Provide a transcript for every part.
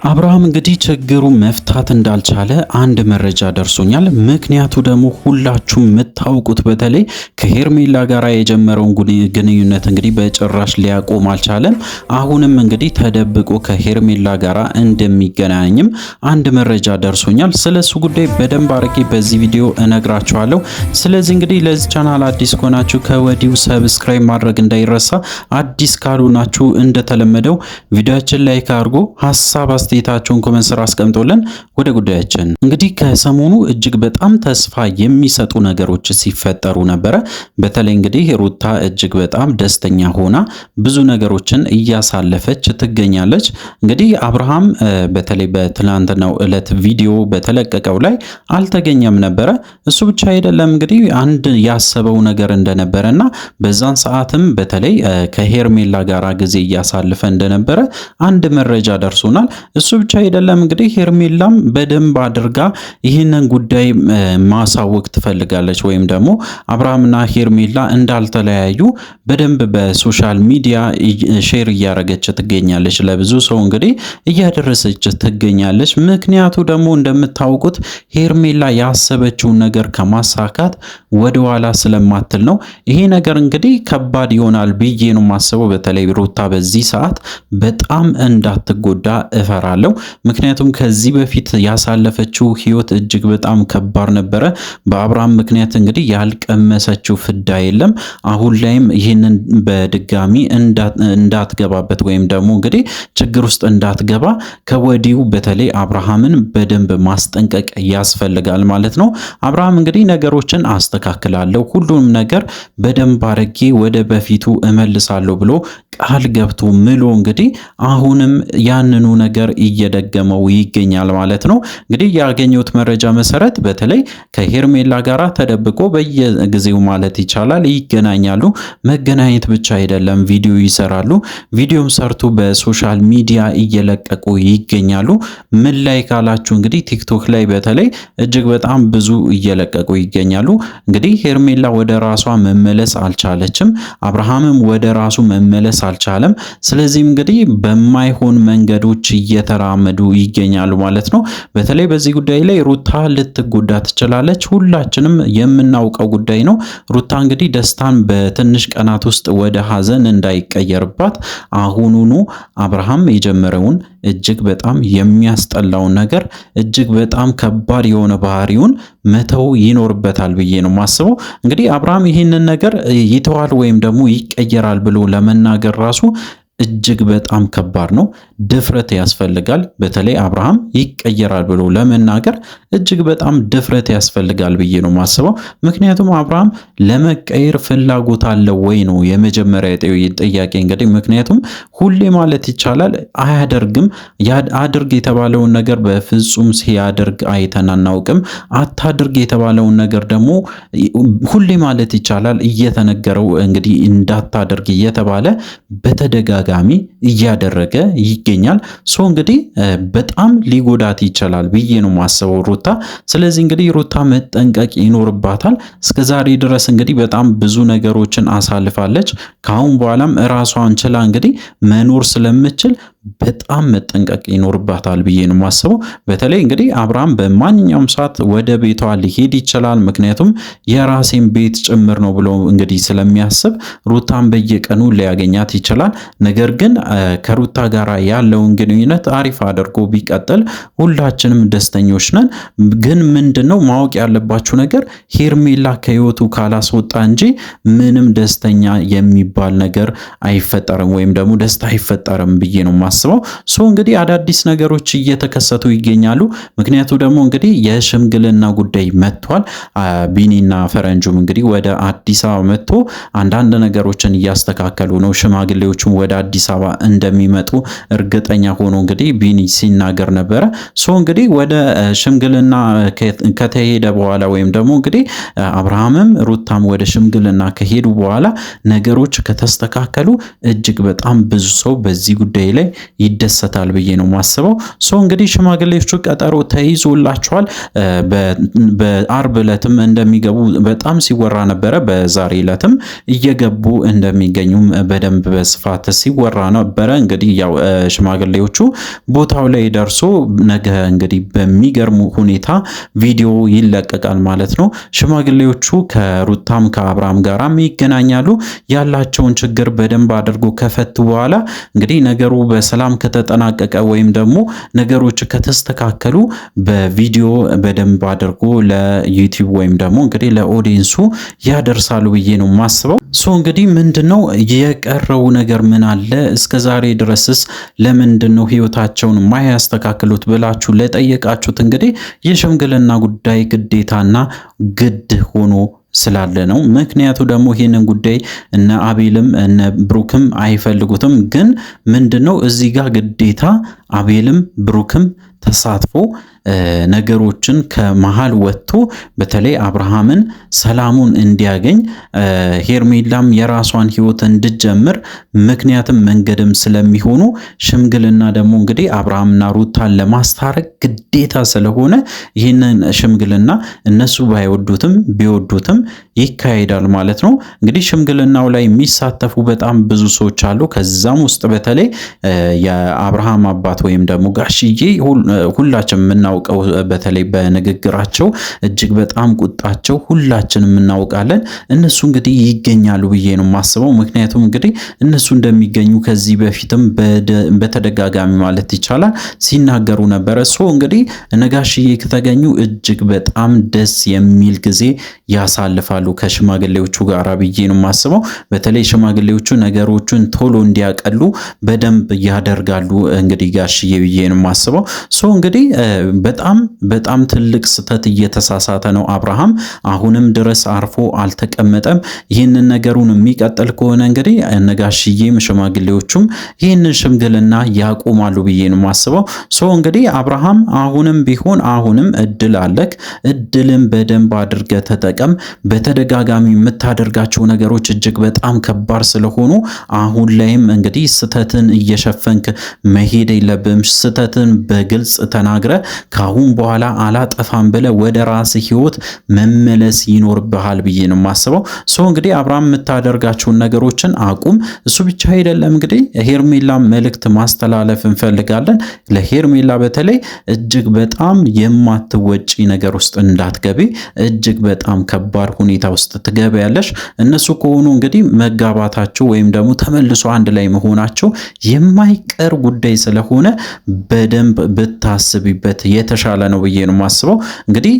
አብርሃም እንግዲህ ችግሩን መፍታት እንዳልቻለ አንድ መረጃ ደርሶኛል። ምክንያቱ ደግሞ ሁላችሁም የምታውቁት በተለይ ከሄርሜላ ጋር የጀመረውን ግንኙነት እንግዲህ በጭራሽ ሊያቆም አልቻለም። አሁንም እንግዲህ ተደብቆ ከሄርሜላ ጋር እንደሚገናኝም አንድ መረጃ ደርሶኛል። ስለሱ ጉዳይ በደንብ አርጌ በዚህ ቪዲዮ እነግራችኋለሁ። ስለዚህ እንግዲህ ለዚህ ቻናል አዲስ ከሆናችሁ ከወዲሁ ሰብስክራይብ ማድረግ እንዳይረሳ። አዲስ ካልሆናችሁ እንደተለመደው ቪዲዮአችን ላይክ አድርጉ፣ ሐሳብ አስተያየታችሁን ኮሜንት ስር አስቀምጡልን። ወደ ጉዳያችን እንግዲህ ከሰሞኑ እጅግ በጣም ተስፋ የሚሰጡ ነገሮች ሲፈጠሩ ነበረ። በተለይ እንግዲህ ሩታ እጅግ በጣም ደስተኛ ሆና ብዙ ነገሮችን እያሳለፈች ትገኛለች። እንግዲህ አብርሃም በተለይ በትናንትናው ዕለት ቪዲዮ በተለቀቀው ላይ አልተገኘም ነበረ። እሱ ብቻ አይደለም እንግዲህ አንድ ያሰበው ነገር እንደነበረና በዛን ሰዓትም በተለይ ከሄርሜላ ጋራ ጊዜ እያሳለፈ እንደነበረ አንድ መረጃ ደርሶናል። እሱ ብቻ አይደለም እንግዲህ ሄርሜላም በደንብ አድርጋ ይህንን ጉዳይ ማሳወቅ ትፈልጋለች፣ ወይም ደግሞ አብርሃምና ሄርሜላ እንዳልተለያዩ በደንብ በሶሻል ሚዲያ ሼር እያደረገች ትገኛለች። ለብዙ ሰው እንግዲህ እያደረሰች ትገኛለች። ምክንያቱ ደግሞ እንደምታውቁት ሄርሜላ ያሰበችውን ነገር ከማሳካት ወደኋላ ስለማትል ነው። ይሄ ነገር እንግዲህ ከባድ ይሆናል ብዬ ነው ማስበው። በተለይ ሩታ በዚህ ሰዓት በጣም እንዳትጎዳ እፈራለሁ። ምክንያቱም ከዚህ በፊት ያሳለፈችው ህይወት እጅግ በጣም ከባድ ነበረ። በአብርሃም ምክንያት እንግዲህ ያልቀመሰችው ፍዳ የለም። አሁን ላይም ይህንን በድጋሚ እንዳትገባበት ወይም ደግሞ እንግዲህ ችግር ውስጥ እንዳትገባ ከወዲሁ በተለይ አብርሃምን በደንብ ማስጠንቀቅ ያስፈልጋል ማለት ነው። አብርሃም እንግዲህ ነገሮችን አስተካክላለሁ፣ ሁሉንም ነገር በደንብ አድርጌ ወደ በፊቱ እመልሳለሁ ብሎ ቃል ገብቶ ምሎ እንግዲህ አሁንም ያንኑ ነገር እየደገመው ይገኛል ማለት ነው። እንግዲህ ያገኘሁት መረጃ መሰረት በተለይ ከሄርሜላ ጋራ ተደብቆ በየጊዜው ማለት ይቻላል ይገናኛሉ። መገናኘት ብቻ አይደለም ቪዲዮ ይሰራሉ። ቪዲዮም ሰርቶ በሶሻል ሚዲያ እየለቀቁ ይገኛሉ። ምን ላይ ካላችሁ እንግዲህ ቲክቶክ ላይ በተለይ እጅግ በጣም ብዙ እየለቀቁ ይገኛሉ። እንግዲህ ሄርሜላ ወደ ራሷ መመለስ አልቻለችም፣ አብርሃምም ወደ ራሱ መመለስ አልቻለም። ስለዚህም እንግዲህ በማይሆን መንገዶች እየተራመዱ ይገኛሉ ማለት ነው። በተለይ በዚህ ጉዳይ ላይ ሩታ ልትጎዳ ትችላለች። ሁላችንም የምናውቀው ጉዳይ ነው። ሩታ እንግዲህ ደስታን በትንሽ ቀናት ውስጥ ወደ ሀዘን እንዳይቀየርባት አሁኑኑ አብርሃም የጀመረውን እጅግ በጣም የሚያስጠላውን ነገር እጅግ በጣም ከባድ የሆነ ባህሪውን መተው ይኖርበታል ብዬ ነው ማስበው። እንግዲህ አብርሃም ይህንን ነገር ይተዋል ወይም ደግሞ ይቀየራል ብሎ ለመናገር ራሱ እጅግ በጣም ከባድ ነው። ድፍረት ያስፈልጋል። በተለይ አብርሃም ይቀየራል ብሎ ለመናገር እጅግ በጣም ድፍረት ያስፈልጋል ብዬ ነው ማስበው። ምክንያቱም አብርሃም ለመቀየር ፍላጎት አለው ወይ ነው የመጀመሪያ ጥያቄ እንግዲህ። ምክንያቱም ሁሌ ማለት ይቻላል አያደርግም። አድርግ የተባለውን ነገር በፍጹም ሲያደርግ አይተን አናውቅም። አታድርግ የተባለውን ነገር ደግሞ ሁሌ ማለት ይቻላል እየተነገረው እንግዲህ እንዳታደርግ እየተባለ በተደጋጋሚ እያደረገ ይገኛል። ሶ እንግዲህ በጣም ሊጎዳት ይችላል ብዬ ነው ማስበው ሩታ። ስለዚህ እንግዲህ ሩታ መጠንቀቅ ይኖርባታል። እስከዛሬ ድረስ እንግዲህ በጣም ብዙ ነገሮችን አሳልፋለች። ከአሁን በኋላም ራሷን ችላ እንግዲህ መኖር ስለምችል በጣም መጠንቀቅ ይኖርባታል ብዬ ነው ማስበው። በተለይ እንግዲህ አብርሃም በማንኛውም ሰዓት ወደ ቤቷ ሊሄድ ይችላል። ምክንያቱም የራሴን ቤት ጭምር ነው ብሎ እንግዲህ ስለሚያስብ ሩታን በየቀኑ ሊያገኛት ይችላል። ነገር ግን ከሩታ ጋር ያለውን ግንኙነት አሪፍ አድርጎ ቢቀጥል ሁላችንም ደስተኞች ነን። ግን ምንድነው ማወቅ ያለባችሁ ነገር ሄርሜላ ከህይወቱ ካላስወጣ እንጂ ምንም ደስተኛ የሚባል ነገር አይፈጠርም፣ ወይም ደግሞ ደስታ አይፈጠርም ብዬ ነው ማስበው። ሶ እንግዲህ አዳዲስ ነገሮች እየተከሰቱ ይገኛሉ። ምክንያቱ ደግሞ እንግዲህ የሽምግልና ጉዳይ መጥቷል። ቢኒና ፈረንጁም እንግዲህ ወደ አዲስ አበባ መጥቶ አንዳንድ ነገሮችን እያስተካከሉ ነው። ሽማግሌዎቹም ወደ አዲስ አበባ እንደሚመጡ እርግጠኛ ሆኖ እንግዲህ ቢኒ ሲናገር ነበረ። ሶ እንግዲህ ወደ ሽምግልና ከተሄደ በኋላ ወይም ደግሞ እንግዲህ አብርሃምም ሩታም ወደ ሽምግልና ከሄዱ በኋላ ነገሮች ከተስተካከሉ እጅግ በጣም ብዙ ሰው በዚህ ጉዳይ ላይ ይደሰታል ብዬ ነው ማስበው። ሶ እንግዲህ ሽማግሌዎቹ ቀጠሮ ተይዞላቸዋል። በአርብ ዕለትም እንደሚገቡ በጣም ሲወራ ነበረ። በዛሬ ዕለትም እየገቡ እንደሚገኙም በደንብ በስፋት ሲወራ ነበረ። እንግዲህ ያው ሽማግሌዎቹ ቦታው ላይ ደርሶ ነገ እንግዲህ በሚገርሙ ሁኔታ ቪዲዮ ይለቀቃል ማለት ነው። ሽማግሌዎቹ ከሩታም ከአብርሃም ጋራም ይገናኛሉ። ያላቸውን ችግር በደንብ አድርጎ ከፈቱ በኋላ እንግዲህ ነገሩ በሰላም ከተጠናቀቀ ወይም ደግሞ ነገሮች ከተስተካከሉ በቪዲዮ በደንብ አድርጎ ለዩቲዩብ ወይም ደግሞ እንግዲህ ለኦዲየንሱ ያደርሳሉ ብዬ ነው የማስበው። ሶ እንግዲህ ምንድነው የቀረው ነገር ምን አለ? እስከ ዛሬ ድረስስ ለምንድነው ህይወታቸውን ማያስተካክሉት ብላችሁ ለጠየቃችሁት እንግዲህ የሽምግልና ጉዳይ ግዴታና ግድ ሆኖ ስላለ ነው። ምክንያቱ ደግሞ ይህንን ጉዳይ እነ አቤልም እነ ብሩክም አይፈልጉትም። ግን ምንድነው እዚህ ጋር ግዴታ አቤልም ብሩክም ተሳትፎ ነገሮችን ከመሃል ወጥቶ በተለይ አብርሃምን ሰላሙን እንዲያገኝ ሄርሜላም የራሷን ህይወት እንድጀምር ምክንያትም መንገድም ስለሚሆኑ ሽምግልና ደግሞ እንግዲህ አብርሃምና ሩታን ለማስታረቅ ግዴታ ስለሆነ ይህንን ሽምግልና እነሱ ባይወዱትም ቢወዱትም ይካሄዳል ማለት ነው። እንግዲህ ሽምግልናው ላይ የሚሳተፉ በጣም ብዙ ሰዎች አሉ። ከዛም ውስጥ በተለይ የአብርሃም አባት ወይም ደግሞ ጋሽዬ ሁላችንም የምናውቀው በተለይ በንግግራቸው እጅግ በጣም ቁጣቸው ሁላችንም እናውቃለን። እነሱ እንግዲህ ይገኛሉ ብዬ ነው የማስበው። ምክንያቱም እንግዲህ እነሱ እንደሚገኙ ከዚህ በፊትም በተደጋጋሚ ማለት ይቻላል ሲናገሩ ነበረ። ሶ እንግዲህ ነጋሽዬ ከተገኙ እጅግ በጣም ደስ የሚል ጊዜ ያሳልፋሉ ከሽማግሌዎቹ ጋር ብዬ ነው የማስበው። በተለይ ሽማግሌዎቹ ነገሮችን ቶሎ እንዲያቀሉ በደንብ ያደርጋሉ እንግዲህ ጋሽዬ ብዬ ነው የማስበው። ሶ እንግዲህ በጣም ትልቅ ስህተት እየተሳሳተ ነው አብርሃም። አሁንም ድረስ አርፎ አልተቀመጠም። ይህንን ነገሩን የሚቀጥል ከሆነ እንግዲህ ነጋሽዬም ሽማግሌዎቹም ይህንን ሽምግልና ያቆማሉ ብዬ ነው የማስበው። ሶ እንግዲህ አብርሃም አሁንም ቢሆን አሁንም እድል አለክ። እድልን በደንብ አድርገህ ተጠቀም። በተደጋጋሚ የምታደርጋቸው ነገሮች እጅግ በጣም ከባድ ስለሆኑ አሁን ላይም እንግዲህ ስህተትን እየሸፈንክ መሄድ የለብም። ስህተትን በግልጽ ተናግረ ካሁን በኋላ አላጠፋም ብለ ወደ ራስ ህይወት መመለስ ይኖርብሃል ብዬ ነው የማስበው። ሶ እንግዲህ አብርሃም የምታደርጋቸውን ነገሮችን አቁም። እሱ ብቻ አይደለም እንግዲህ ሄርሜላ መልእክት ማስተላለፍ እንፈልጋለን። ለሄርሜላ በተለይ እጅግ በጣም የማትወጪ ነገር ውስጥ እንዳትገቢ። እጅግ በጣም ከባድ ሁኔታ ውስጥ ትገበያለሽ። እነሱ ከሆኑ እንግዲህ መጋባታቸው ወይም ደግሞ ተመልሶ አንድ ላይ መሆናቸው የማይቀር ጉዳይ ስለሆነ በደንብ ብታስቢበት የተሻለ ነው ብዬ ነው የማስበው። እንግዲህ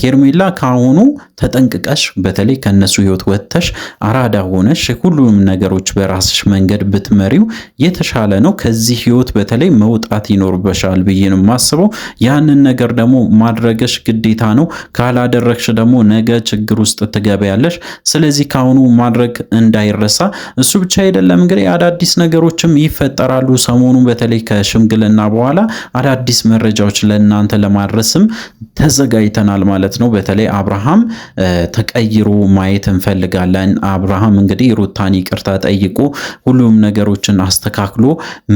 ሄርሜላ ካሁኑ ተጠንቅቀሽ በተለይ ከነሱ ህይወት ወጥተሽ አራዳ ሆነሽ ሁሉንም ነገሮች በራስሽ መንገድ ብትመሪው የተሻለ ነው። ከዚህ ህይወት በተለይ መውጣት ይኖርበሻል ብዬ ነው የማስበው። ያንን ነገር ደግሞ ማድረግሽ ግዴታ ነው። ካላደረግሽ ደግሞ ነገ ችግር ውስጥ ትገበያለሽ። ስለዚህ ካሁኑ ማድረግ እንዳይረሳ። እሱ ብቻ አይደለም እንግዲህ አዳዲስ ነገሮችም ይፈጠራሉ ሰሞኑ በተለይ ከሽምግልና በኋላ አዳዲስ መረጃዎች ለእናንተ ለማድረስም ተዘጋጅተናል ማለት ነው። በተለይ አብርሃም ተቀይሮ ማየት እንፈልጋለን። አብርሃም እንግዲህ ሩታን ይቅርታ ጠይቆ ሁሉም ነገሮችን አስተካክሎ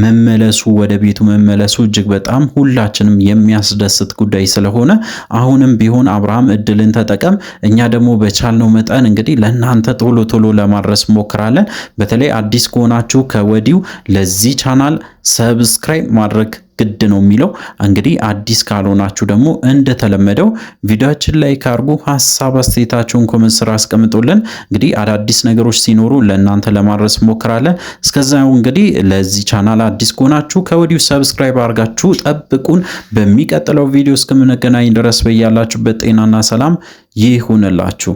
መመለሱ ወደ ቤቱ መመለሱ እጅግ በጣም ሁላችንም የሚያስደስት ጉዳይ ስለሆነ አሁንም ቢሆን አብርሃም እድልን ተጠቀም። እኛ ደግሞ በቻልነው መጠን እንግዲህ ለእናንተ ቶሎ ቶሎ ለማድረስ ሞክራለን። በተለይ አዲስ ከሆናችሁ ከወዲሁ ለዚህ ቻናል ሰብስክራይብ ማድረግ ግድ ነው የሚለው። እንግዲህ አዲስ ካልሆናችሁ ደግሞ እንደተለመደው ቪዲዮአችን ላይ ካርጉ ሐሳብ አስተያየታችሁን ኮሜንት ስራ አስቀምጡልን። እንግዲህ አዳዲስ ነገሮች ሲኖሩ ለእናንተ ለማድረስ ሞክራለን። እስከዛው እንግዲህ ለዚህ ቻናል አዲስ ከሆናችሁ ከወዲሁ ሰብስክራይብ አድርጋችሁ ጠብቁን። በሚቀጥለው ቪዲዮ እስከምንገናኝ ድረስ በያላችሁበት ጤናና ሰላም ይሁንላችሁ።